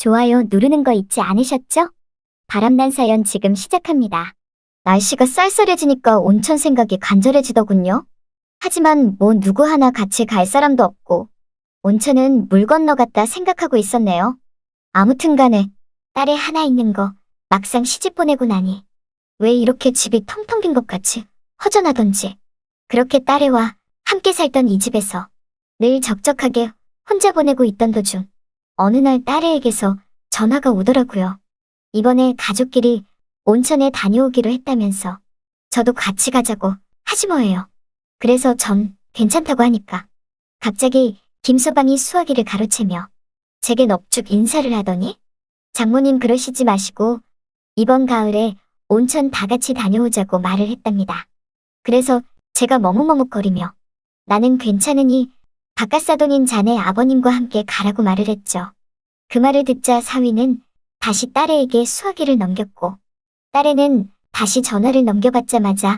좋아요 누르는 거 잊지 않으셨죠? 바람난 사연 지금 시작합니다. 날씨가 쌀쌀해지니까 온천 생각이 간절해지더군요. 하지만 뭐 누구 하나 같이 갈 사람도 없고 온천은 물 건너갔다 생각하고 있었네요. 아무튼 간에 딸애 하나 있는 거 막상 시집 보내고 나니 왜 이렇게 집이 텅텅 빈 것 같이 허전하던지. 그렇게 딸애와 함께 살던 이 집에서 늘 적적하게 혼자 보내고 있던 도중 어느 날 딸애에게서 전화가 오더라고요. 이번에 가족끼리 온천에 다녀오기로 했다면서 저도 같이 가자고 하지 뭐예요. 그래서 전 괜찮다고 하니까 갑자기 김서방이 수화기를 가로채며 제게 넙죽 인사를 하더니 장모님 그러시지 마시고 이번 가을에 온천 다 같이 다녀오자고 말을 했답니다. 그래서 제가 머뭇머뭇거리며 나는 괜찮으니 바깥사돈인 자네 아버님과 함께 가라고 말을 했죠. 그 말을 듣자 사위는 다시 딸애에게 수화기를 넘겼고 딸애는 다시 전화를 넘겨받자마자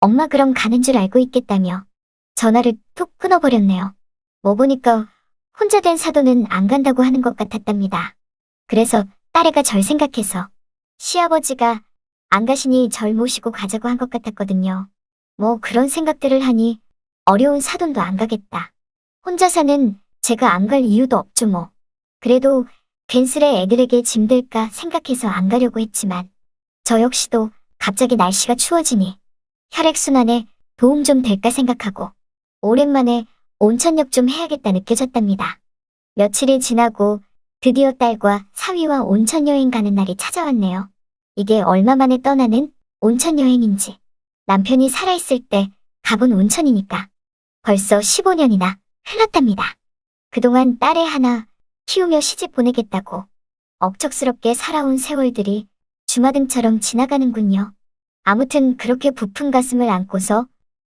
엄마 그럼 가는 줄 알고 있겠다며 전화를 툭 끊어버렸네요. 뭐 보니까 혼자 된 사돈은 안 간다고 하는 것 같았답니다. 그래서 딸애가 절 생각해서 시아버지가 안 가시니 절 모시고 가자고 한 것 같았거든요. 뭐 그런 생각들을 하니 어려운 사돈도 안 가겠다. 혼자 사는 제가 안 갈 이유도 없죠 뭐. 그래도 괜스레 애들에게 짐들까 생각해서 안 가려고 했지만 저 역시도 갑자기 날씨가 추워지니 혈액순환에 도움 좀 될까 생각하고 오랜만에 온천욕 좀 해야겠다 느껴졌답니다. 며칠이 지나고 드디어 딸과 사위와 온천여행 가는 날이 찾아왔네요. 이게 얼마 만에 떠나는 온천여행인지 남편이 살아있을 때 가본 온천이니까 벌써 15년이나 흘렀답니다. 그동안 딸애 하나 키우며 시집 보내겠다고 억척스럽게 살아온 세월들이 주마등처럼 지나가는군요. 아무튼 그렇게 부푼 가슴을 안고서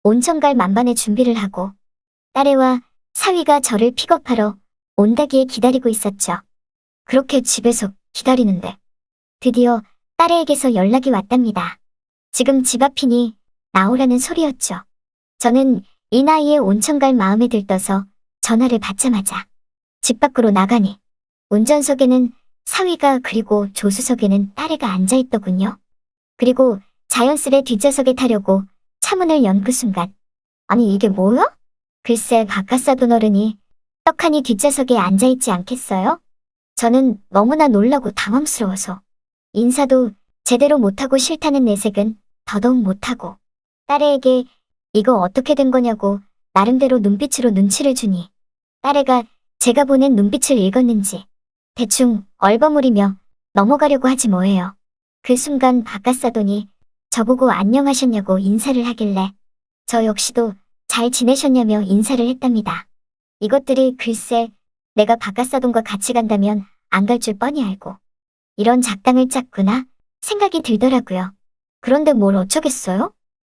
온천 갈 만반의 준비를 하고 딸애와 사위가 저를 픽업하러 온다기에 기다리고 있었죠. 그렇게 집에서 기다리는데 드디어 딸애에게서 연락이 왔답니다. 지금 집 앞이니 나오라는 소리였죠. 저는 이 나이에 온천 갈 마음에 들떠서 전화를 받자마자 집 밖으로 나가니 운전석에는 사위가 그리고 조수석에는 딸애가 앉아있더군요. 그리고 자연스레 뒷좌석에 타려고 차문을 연 그 순간 아니 이게 뭐야? 글쎄 바깥사돈 어른이 떡하니 뒷좌석에 앉아있지 않겠어요? 저는 너무나 놀라고 당황스러워서 인사도 제대로 못하고 싫다는 내색은 더더욱 못하고 딸애에게 이거 어떻게 된 거냐고 나름대로 눈빛으로 눈치를 주니 딸애가 제가 보낸 눈빛을 읽었는지 대충 얼버무리며 넘어가려고 하지 뭐예요. 그 순간 바깥사돈이 저보고 안녕하셨냐고 인사를 하길래 저 역시도 잘 지내셨냐며 인사를 했답니다. 이것들이 글쎄 내가 바깥사돈과 같이 간다면 안 갈 줄 뻔히 알고 이런 작당을 짰구나 생각이 들더라고요. 그런데 뭘 어쩌겠어요?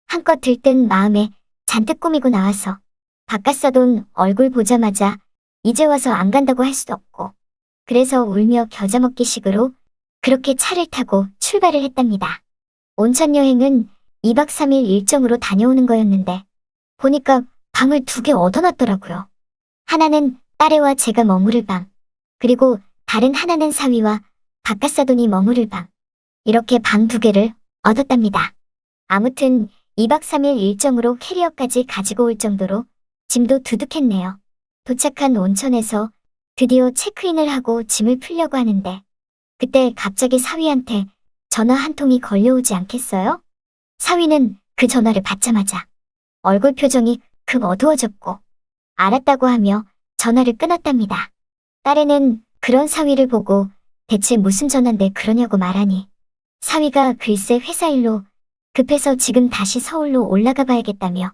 한껏 들뜬 마음에 잔뜩 꾸미고 나와서 바깥사돈 얼굴 보자마자 이제 와서 안 간다고 할 수도 없고 그래서 울며 겨자 먹기 식으로 그렇게 차를 타고 출발을 했답니다. 온천 여행은 2박 3일 일정으로 다녀오는 거였는데 보니까 방을 2개 얻어놨더라고요. 하나는 딸애와 제가 머무를 방, 그리고 다른 하나는 사위와 바깥사돈이 머무를 방. 이렇게 방 2개를 얻었답니다. 아무튼 2박 3일 일정으로 캐리어까지 가지고 올 정도로 짐도 두둑했네요. 도착한 온천에서 드디어 체크인을 하고 짐을 풀려고 하는데 그때 갑자기 사위한테 전화 한 통이 걸려오지 않겠어요? 사위는 그 전화를 받자마자 얼굴 표정이 급 어두워졌고 알았다고 하며 전화를 끊었답니다. 딸애는 그런 사위를 보고 대체 무슨 전화인데 그러냐고 말하니 사위가 글쎄 회사 일로 급해서 지금 다시 서울로 올라가 봐야겠다며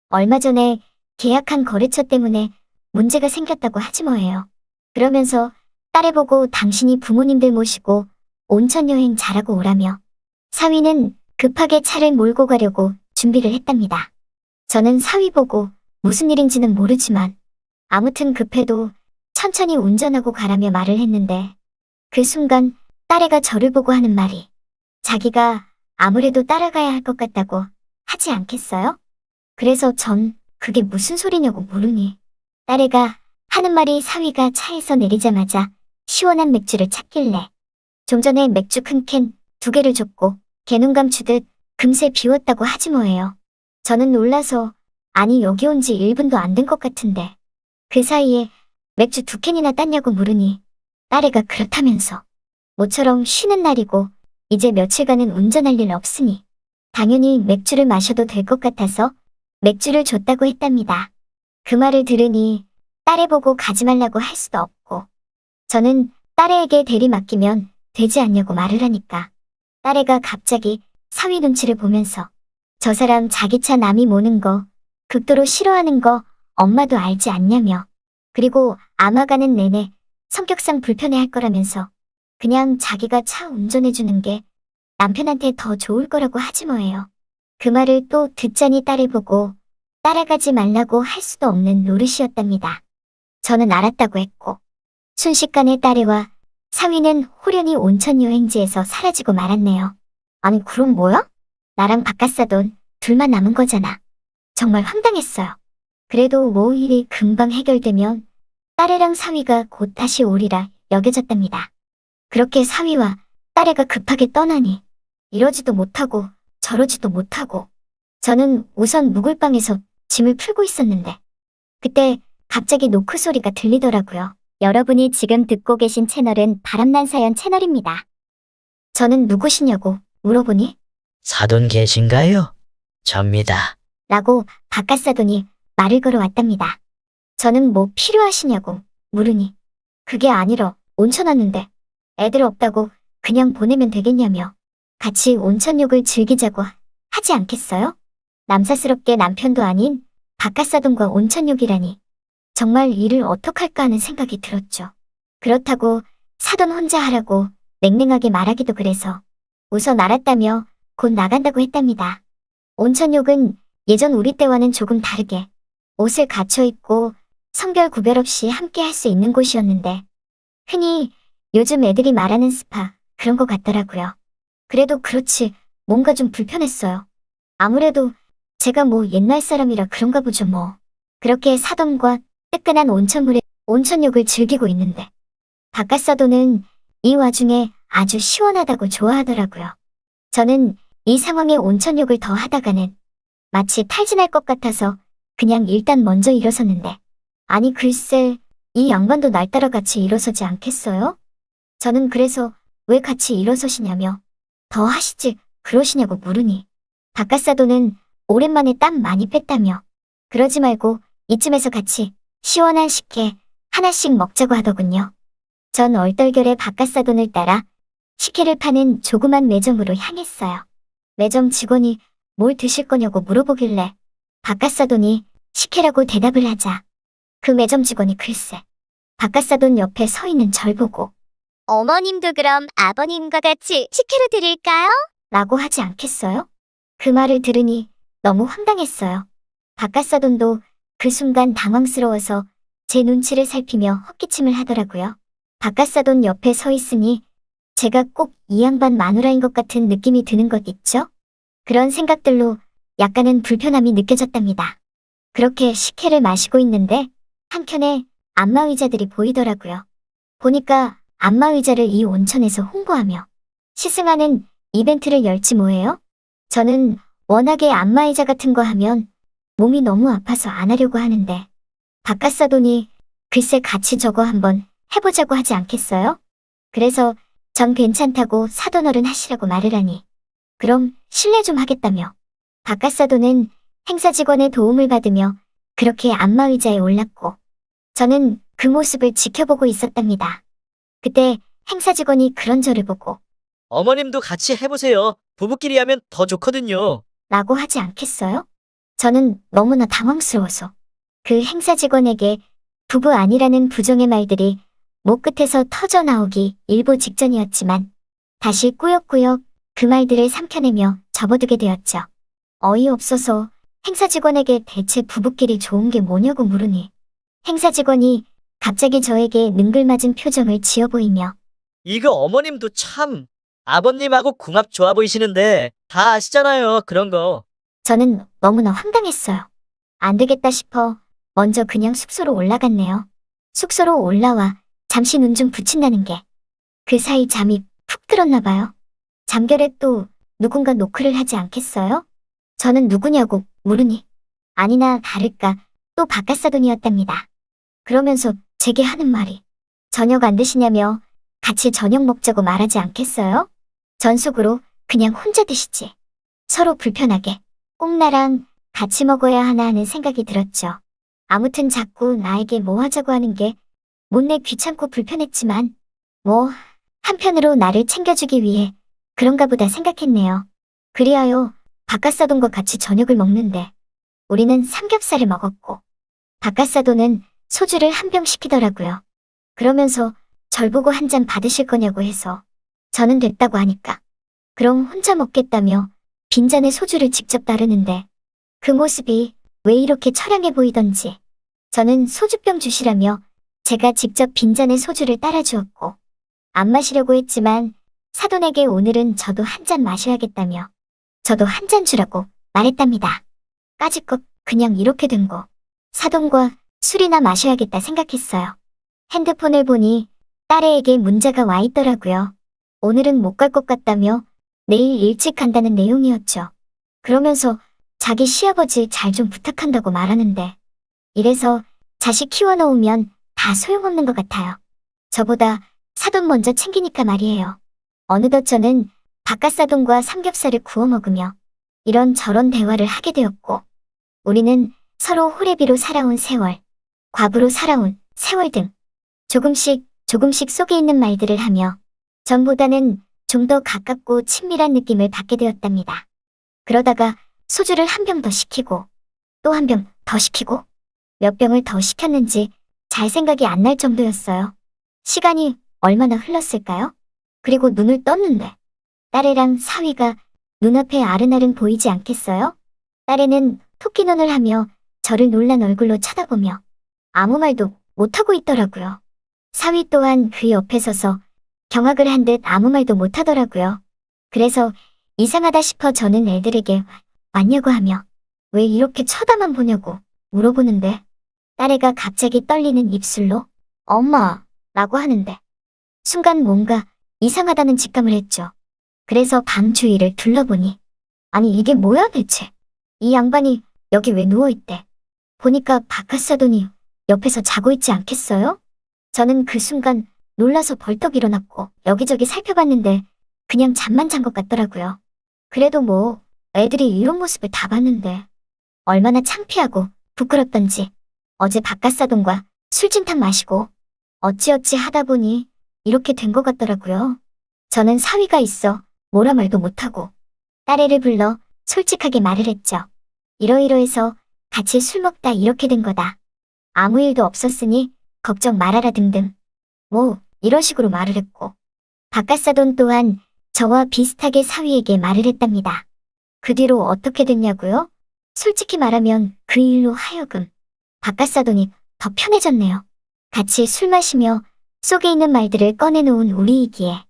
얼마 전에 계약한 거래처 때문에 문제가 생겼다고 하지 뭐예요. 그러면서 딸애 보고 당신이 부모님들 모시고 온천 여행 잘하고 오라며 사위는 급하게 차를 몰고 가려고 준비를 했답니다. 저는 사위 보고 무슨 일인지는 모르지만 아무튼 급해도 천천히 운전하고 가라며 말을 했는데 그 순간 딸애가 저를 보고 하는 말이 자기가 아무래도 따라가야 할 것 같다고 하지 않겠어요? 그래서 전 그게 무슨 소리냐고 물으니 딸애가 하는 말이 사위가 차에서 내리자마자 시원한 맥주를 찾길래 좀 전에 맥주 큰 캔 2개를 줬고 개눈 감추듯 금세 비웠다고 하지 뭐예요. 저는 놀라서 아니 여기 온 지 1분도 안 된 것 같은데 그 사이에 맥주 2캔이나 땄냐고 물으니 딸애가 그렇다면서 모처럼 쉬는 날이고 이제 며칠간은 운전할 일 없으니 당연히 맥주를 마셔도 될 것 같아서 맥주를 줬다고 했답니다. 그 말을 들으니 딸애 보고 가지 말라고 할 수도 없고 저는 딸애에게 대리 맡기면 되지 않냐고 말을 하니까 딸애가 갑자기 사위 눈치를 보면서 저 사람 자기 차 남이 모는 거 극도로 싫어하는 거 엄마도 알지 않냐며 그리고 아마 가는 내내 성격상 불편해할 거라면서 그냥 자기가 차 운전해주는 게 남편한테 더 좋을 거라고 하지 뭐예요. 그 말을 또 듣자니 딸을 보고 따라가지 말라고 할 수도 없는 노릇이었답니다. 저는 알았다고 했고 순식간에 딸애와 사위는 호련히 온천 여행지에서 사라지고 말았네요. 아니 그럼 뭐야? 나랑 바깥사돈 둘만 남은 거잖아. 정말 황당했어요. 그래도 뭐 일이 금방 해결되면 딸애랑 사위가 곧 다시 오리라 여겨졌답니다. 그렇게 사위와 딸애가 급하게 떠나니 이러지도 못하고 저러지도 못하고 저는 우선 묵을 방에서 짐을 풀고 있었는데 그때 갑자기 노크 소리가 들리더라고요. 여러분이 지금 듣고 계신 채널은 바람난 사연 채널입니다. 저는 누구시냐고 물어보니 사돈 계신가요? 접니다. 라고 바깥사돈이 말을 걸어왔답니다. 저는 뭐 필요하시냐고 물으니 그게 아니라 온천 왔는데 애들 없다고 그냥 보내면 되겠냐며 같이 온천욕을 즐기자고 하지 않겠어요? 남사스럽게 남편도 아닌 바깥사돈과 온천욕이라니 정말 일을 어떡할까 하는 생각이 들었죠. 그렇다고 사돈 혼자 하라고 냉랭하게 말하기도 그래서 우선 알았다며 곧 나간다고 했답니다. 온천욕은 예전 우리 때와는 조금 다르게 옷을 갖춰 입고 성별 구별 없이 함께 할 수 있는 곳이었는데 흔히 요즘 애들이 말하는 스파 그런 것 같더라고요. 그래도 그렇지 뭔가 좀 불편했어요. 아무래도 제가 뭐 옛날 사람이라 그런가 보죠 뭐. 그렇게 사돈과 뜨끈한 온천물에 온천욕을 즐기고 있는데 바깥사돈은 이 와중에 아주 시원하다고 좋아하더라고요. 저는 이 상황에 온천욕을 더 하다가는 마치 탈진할 것 같아서 그냥 일단 먼저 일어섰는데 아니 글쎄 이 양반도 날 따라 같이 일어서지 않겠어요? 저는 그래서 왜 같이 일어서시냐며 더 하시지 그러시냐고 물으니 바깥사돈은 오랜만에 땀 많이 뺐다며 그러지 말고 이쯤에서 같이 시원한 식혜 하나씩 먹자고 하더군요. 전 얼떨결에 바깥사돈을 따라 식혜를 파는 조그만 매점으로 향했어요. 매점 직원이 뭘 드실 거냐고 물어보길래 바깥사돈이 식혜라고 대답을 하자 그 매점 직원이 글쎄 바깥사돈 옆에 서 있는 절 보고 어머님도 그럼 아버님과 같이 식혜로 드릴까요? 라고 하지 않겠어요? 그 말을 들으니 너무 황당했어요. 바깥사돈도 그 순간 당황스러워서 제 눈치를 살피며 헛기침을 하더라고요. 바깥사돈 옆에 서 있으니 제가 꼭 이 양반 마누라인 것 같은 느낌이 드는 것 있죠? 그런 생각들로 약간은 불편함이 느껴졌답니다. 그렇게 식혜를 마시고 있는데 한켠에 안마의자들이 보이더라고요. 보니까 안마의자를 이 온천에서 홍보하며 시승하는 이벤트를 열지 뭐예요? 저는 워낙에 안마의자 같은 거 하면 몸이 너무 아파서 안 하려고 하는데 바깥사돈이 글쎄 같이 저거 한번 해보자고 하지 않겠어요? 그래서 전 괜찮다고 사돈어른 하시라고 말을 하니 그럼 실례 좀 하겠다며 바깥사돈은 행사 직원의 도움을 받으며 그렇게 안마의자에 올랐고 저는 그 모습을 지켜보고 있었답니다. 그때 행사 직원이 그런 저를 보고 어머님도 같이 해보세요. 부부끼리 하면 더 좋거든요. 라고 하지 않겠어요? 저는 너무나 당황스러워서 그 행사 직원에게 부부 아니라는 부정의 말들이 목 끝에서 터져 나오기 일보 직전이었지만 다시 꾸역꾸역 그 말들을 삼켜내며 접어두게 되었죠. 어이없어서 행사 직원에게 대체 부부끼리 좋은 게 뭐냐고 물으니 행사 직원이 갑자기 저에게 능글맞은 표정을 지어 보이며 이거 어머님도 참 아버님하고 궁합 좋아 보이시는데 다 아시잖아요. 그런 거. 저는 너무나 황당했어요. 안 되겠다 싶어 먼저 그냥 숙소로 올라갔네요. 숙소로 올라와 잠시 눈 좀 붙인다는 게 그 사이 잠이 푹 들었나 봐요. 잠결에 또 누군가 노크를 하지 않겠어요? 저는 누구냐고 물으니 아니나 다를까 또 바깥사돈이었답니다. 그러면서 제게 하는 말이 저녁 안 드시냐며 같이 저녁 먹자고 말하지 않겠어요? 전 속으로 그냥 혼자 드시지. 서로 불편하게 꼭 나랑 같이 먹어야 하나 하는 생각이 들었죠. 아무튼 자꾸 나에게 뭐 하자고 하는 게 못내 귀찮고 불편했지만 뭐 한편으로 나를 챙겨주기 위해 그런가 보다 생각했네요. 그리하여 바깥사돈과 같이 저녁을 먹는데 우리는 삼겹살을 먹었고 바깥사돈은 소주를 한 병 시키더라고요. 그러면서 절 보고 한 잔 받으실 거냐고 해서 저는 됐다고 하니까 그럼 혼자 먹겠다며 빈잔에 소주를 직접 따르는데 그 모습이 왜 이렇게 처량해 보이던지 저는 소주병 주시라며 제가 직접 빈잔에 소주를 따라주었고 안 마시려고 했지만 사돈에게 오늘은 저도 한 잔 마셔야겠다며 저도 한 잔 주라고 말했답니다. 까짓것 그냥 이렇게 된 거 사돈과 술이나 마셔야겠다 생각했어요. 핸드폰을 보니 딸애에게 문자가 와 있더라고요. 오늘은 못 갈 것 같다며 내일 일찍 간다는 내용이었죠. 그러면서 자기 시아버지 잘 좀 부탁한다고 말하는데 이래서 자식 키워놓으면 다 소용없는 것 같아요. 저보다 사돈 먼저 챙기니까 말이에요. 어느덧 저는 바깥사돈과 삼겹살을 구워 먹으며 이런저런 대화를 하게 되었고 우리는 서로 호래비로 살아온 세월, 과부로 살아온 세월 등 조금씩 속에 있는 말들을 하며 전보다는 좀 더 가깝고 친밀한 느낌을 받게 되었답니다. 그러다가 소주를 한 병 더 시키고 또 한 병 더 시키고 몇 병을 더 시켰는지 잘 생각이 안 날 정도였어요. 시간이 얼마나 흘렀을까요? 그리고 눈을 떴는데 딸애랑 사위가 눈앞에 아른아른 보이지 않겠어요? 딸애는 토끼눈을 하며 저를 놀란 얼굴로 쳐다보며 아무 말도 못하고 있더라고요. 사위 또한 그 옆에 서서 경악을 한 듯 아무 말도 못하더라고요. 그래서 이상하다 싶어 저는 애들에게 왔냐고 하며 왜 이렇게 쳐다만 보냐고 물어보는데 딸애가 갑자기 떨리는 입술로 엄마 라고 하는데 순간 뭔가 이상하다는 직감을 했죠. 그래서 방 주위를 둘러보니 아니 이게 뭐야 대체. 이 양반이 여기 왜 누워있대. 보니까 바깥사돈이 옆에서 자고 있지 않겠어요? 저는 그 순간 놀라서 벌떡 일어났고 여기저기 살펴봤는데 그냥 잠만 잔 것 같더라고요. 그래도 뭐 애들이 이런 모습을 다 봤는데 얼마나 창피하고 부끄럽던지 어제 바깥사돈과 술진탕 마시고 어찌어찌 하다 보니 이렇게 된 것 같더라고요. 저는 사위가 있어 뭐라 말도 못하고 딸애를 불러 솔직하게 말을 했죠. 이러이러해서 같이 술 먹다 이렇게 된 거다. 아무 일도 없었으니 걱정 말아라 등등. 뭐 이런 식으로 말을 했고 바깥사돈 또한 저와 비슷하게 사위에게 말을 했답니다. 그 뒤로 어떻게 됐냐고요? 솔직히 말하면 그 일로 하여금 바깥사돈이 더 편해졌네요. 같이 술 마시며 속에 있는 말들을 꺼내놓은 우리이기에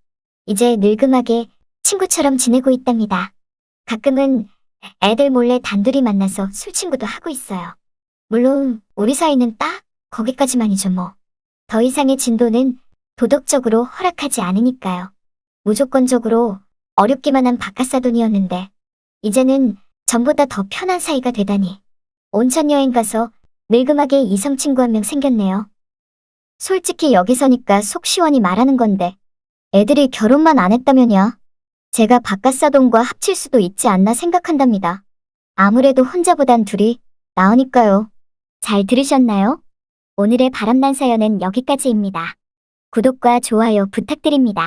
이제 늙음하게 친구처럼 지내고 있답니다. 가끔은 애들 몰래 단둘이 만나서 술 친구도 하고 있어요. 물론 우리 사이는 딱 거기까지만이죠 뭐. 더 이상의 진도는 도덕적으로 허락하지 않으니까요. 무조건적으로 어렵기만 한 바깥사돈이었는데 이제는 전보다 더 편한 사이가 되다니. 온천 여행 가서 늙음하게 이성 친구 한 명 생겼네요. 솔직히 여기 서니까 속 시원히 말하는 건데 애들이 결혼만 안 했다면야 제가 바깥사돈과 합칠 수도 있지 않나 생각한답니다. 아무래도 혼자보단 둘이 나으니까요. 잘 들으셨나요? 오늘의 바람난 사연은 여기까지입니다. 구독과 좋아요 부탁드립니다.